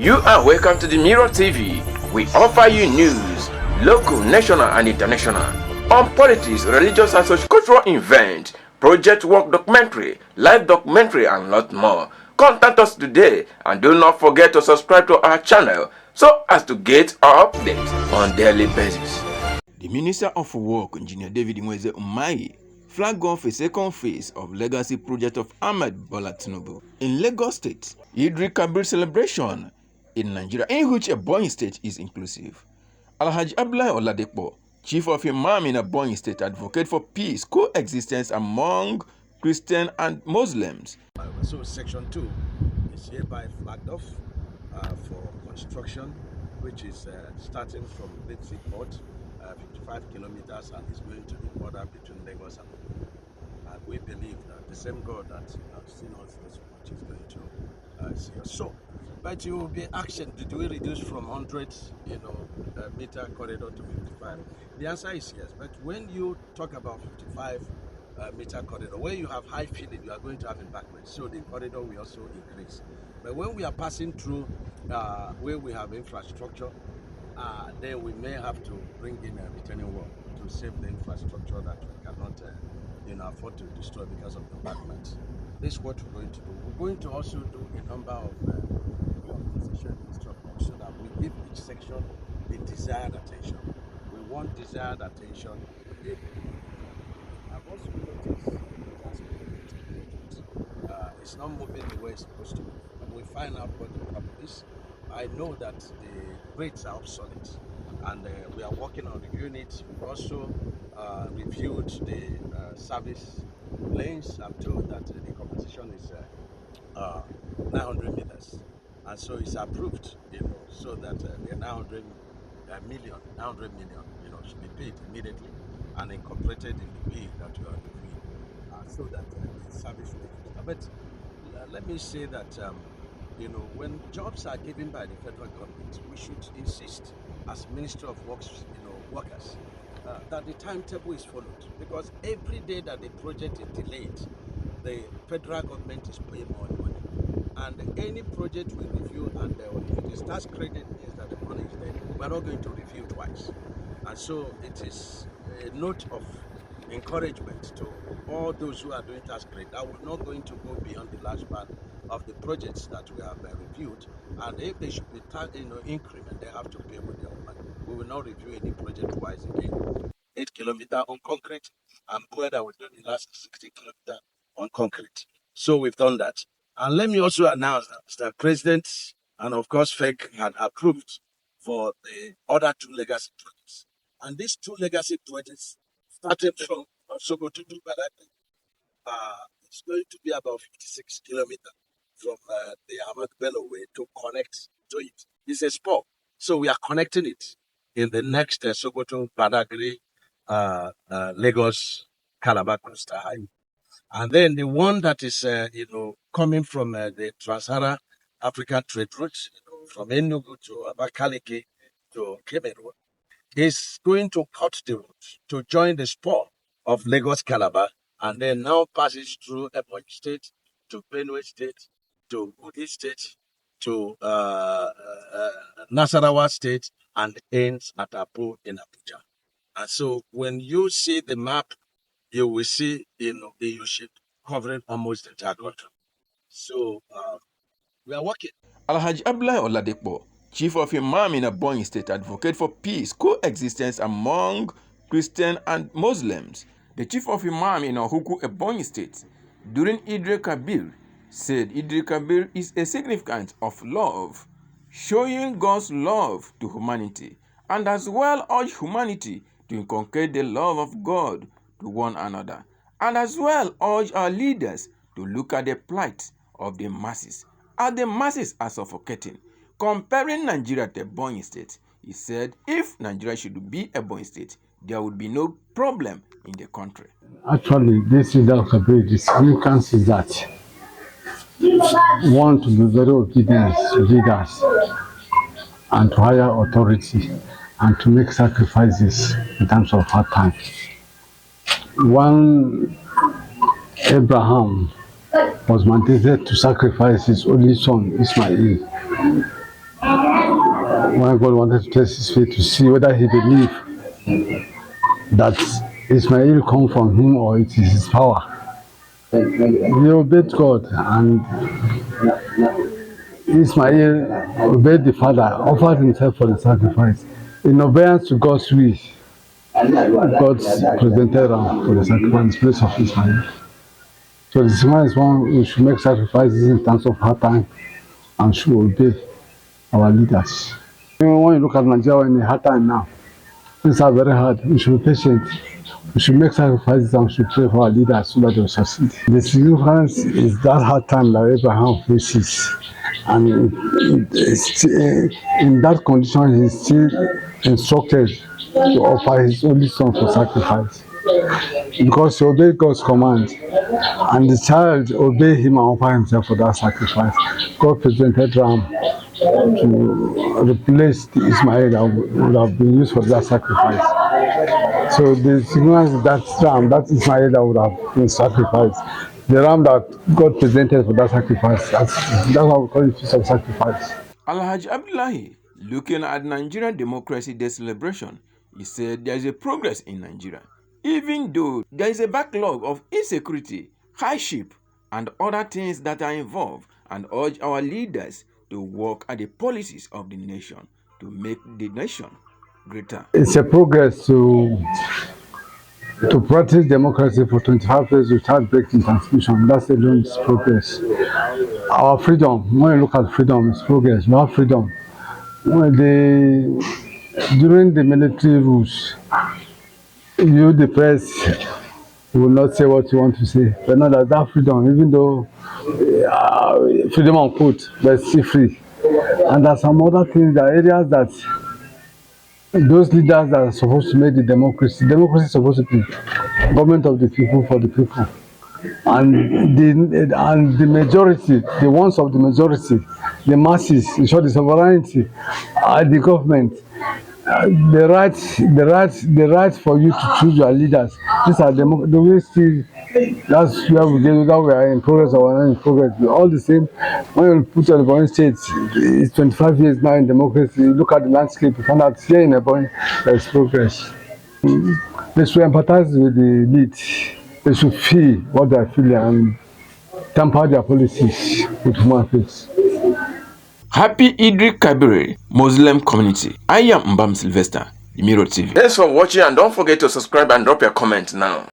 You are welcome to the Mirror TV. We offer you news, local, national and international, on politics, religious and socio-cultural events, project work documentary, live documentary and lot more. Contact us today and do not forget to subscribe to our channel so as to get our updates on daily basis. The Minister of Work, Engineer David Nweze Umahi, flagged off a second phase of legacy project of Ahmed Bola Tinubu in Lagos State. Eld-El-Kabir celebration in Nigeria, in which Ebonyi State is inclusive. Alhaji Eld-El-Kabir, Chief of Mbam in Ebonyi State, advocate for peace, coexistence among Christians and Muslims. So Section 2 is hereby flagged off for construction, which is starting from Betsy Port, 55 kilometers, and is going to the border between Lagos and and we believe that the same God that has seen us this much is going to see us. So, but you will be asked, did we reduce from 100, meter corridor to 55? The answer is yes. But when you talk about 55 meter corridor, where you have high filling, you are going to have embankment. So the corridor will also increase. But when we are passing through where we have infrastructure, then we may have to bring in a retaining wall to save the infrastructure that we cannot afford to destroy because of the embankment. This is what we're going to do. We're going to also do a number of compensation instructions so that we give each section the desired attention. We want desired attention. I've also noticed it's not moving the way it's supposed to move. And we find out what the problem is. I know that the rates are obsolete, and we are working on the unit. We've also reviewed the service lanes. I'm told that the compensation is 900 meters, and so it's approved, so that the 900 million, should be paid immediately and incorporated in the bill that you are reviewing, so that the service will. But let me say that. When jobs are given by the federal government, we should insist as Ministry of Works, workers, that the timetable is followed. Because every day that the project is delayed, the federal government is paying more money. And any project we review, and if it is tax credit, means that the money is there. We are not going to review twice. And so it is a note of encouragement to all those who are doing tax credit that we're not going to go beyond the last part of the projects that we have reviewed, and if they should be increment, they have to pay with their own money. We will not review any project twice again. 8 kilometers on concrete, and whether we do the last 60 kilometers on concrete. So we've done that. And let me also announce that President and of course FEC had approved for the other two legacy projects. And these two legacy projects started from Sokoto to Badagry. It's going to be about 56 kilometers from the Ahmed way to connect to it. It's a spur. So we are connecting it in the next Sokoto, Badagry, Lagos, Calabar Coastal Highway. And then the one that is, coming from the Trans-Saharan African trade routes, from Enugu to Abakaliki to Cameroon, is going to cut the route to join the spur of Lagos, Calabar, and then now passes through Ebonyi State to Benue State, to Kogi State, to Nasarawa State, and ends at Apo in Abuja. And so when you see the map, you will see, the U-shape covering almost the entire country. So we are working. Alhaji Eld-El-Kabir, Chief of Mbam in Ebonyi State, advocate for peace, coexistence among Christians and Muslims. The Chief of Mbam in Ebonyi State, during Eld-El-Kabir, said Eld-El-Kabir is a significance of love, showing God's love to humanity, and as well urge humanity to inculcate the love of God to one another, and as well urge our leaders to look at the plight of the masses, as the masses are suffocating. Comparing Nigeria to Ebonyi State, he said if Nigeria should be Ebonyi State, there would be no problem in the country. Actually, this Eld-El-Kabir, the significance is that one, to be very obedient to leaders and to higher authority, and to make sacrifices in terms of hard times. One, Abraham was mandated to sacrifice his only son, Ismail, when God wanted to test his faith to see whether he believed that Ismail come from him or it is his power. He obeyed God, and Ismail obeyed the father, offered himself for the sacrifice. In obedience to God's wish, God presented him for the sacrifice in place of Ismail. So this one is one we should make sacrifices in terms of hard time and should obey our leaders. When you look at Nigeria in a hard time now, things are very hard. We should be patient. We should make sacrifices and we should pray for our leaders so that they will succeed. The significance is that hard time that Abraham faces. And in that condition, he is still instructed to offer his only son for sacrifice. Because he obeyed God's command, and the child obeyed him and offered himself for that sacrifice. God presented ram to replace the Ismail that would have been used for that sacrifice. So the significance is that ram, that Ismail that would have been sacrificed, the ram that God presented for that sacrifice, that's why we call it Feast of Sacrifice. Alhaji Abdullahi, looking at Nigerian Democracy Day celebration, he said there is a progress in Nigeria, even though there is a backlog of insecurity, hardship, and other things that are involved, and urge our leaders to work at the policies of the nation to make the nation greater. It's a progress to practice democracy for 25 years without breaking transmission. That's alone is progress. Our freedom, when you look at freedom, it's progress. We have freedom. During the military rules, you, the press, will not say what you want to say. But now that freedom, even though freedom of quote, but still free. And there's some other things, there are areas that those leaders that are supposed to make the democracy is supposed to be government of the people for the people. And the majority, the ones of the majority, the masses, in short, the sovereignty, the government, the right for you to choose your leaders. These are the way still. That's where we get whether we are in progress or not in progress. We're all the same. When you put on the Ebonyi State, it's 25 years now in democracy. You look at the landscape, you find out here in Ebonyi there is progress. They should empathize with the elite. They should feel what they are feeling and temper their policies with human face. Happy Eld-El-Kabir Muslim community. I am Mbam Sylvester, the Mirror TV. Thanks for watching and don't forget to subscribe and drop your comment now.